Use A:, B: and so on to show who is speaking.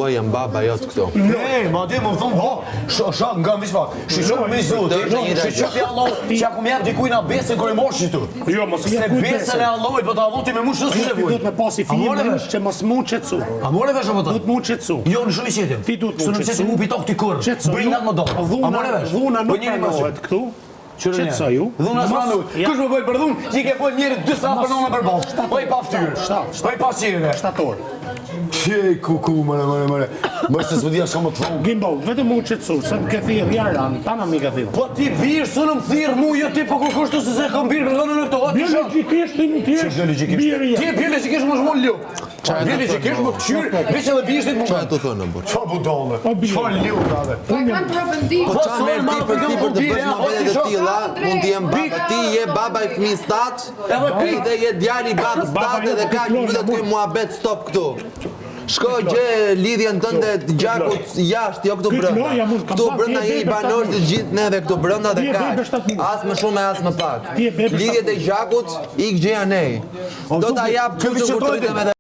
A: mua jam baba jot këtu.
B: Ma di më thonë, shak nga më shpak. Shishok me zotë, shishok e Allah, që ku më jep dikuj na besën kur e mosh tu.
C: Jo, mos
B: Se besën e Allahut, po ta vuti me mushë
C: Ti
B: se
C: duhet me pasi fëmijën që mos mu qetsu.
B: A more vesh apo ta?
C: Duhet mu qetsu.
B: Jo, në shumë qetim.
C: Ti duhet mu
B: qetsu.
C: qetsu.
B: Se nuk pitok ti kur. Brinat më do. A more vesh?
C: Dhuna nuk pranohet këtu. Qetso ju.
B: Dhuna s'pranohet. Kush më bëj për dhunë? Ti ke fol njëri 2 sa për nëna për ballë. Po i pa fytyrë. Po i pa sirë.
C: Shtator.
B: Çe kuku më. Mos të zgjidhja shumë të thonë.
C: Gimbal, vetëm mu qetsu, se më ke thirr jaran, tana mi ka thirr.
B: Po ti bish, s'u më thirr mu, jo ti po kur kushtu se kam birë kërkon në këto.
C: Biologjikisht ti je.
B: Ti biologjikisht më shumë lë. Biologjikisht më qyr, veç edhe bishtit më.
A: Çfarë të thonë bur?
B: Çfarë budolle? Çfarë liu brave?
D: Kanë profendim.
A: Po çfarë merr ti për ti për të bërë mohabete të tilla? Mund të jem baba, ti je baba i fëmijës tat, edhe je djali i babës tat dhe ka një vetë ky muhabet stop këtu. Shko gje lidhjen tënde të gjakut jashtë, jo këtu brenda. Këtu brenda je i banorë të gjithë neve këtu brenda dhe kaq. As më shumë as më pak. Lidhjet e gjakut ik gjeja nej. Do ta jap këtu kur të rritem edhe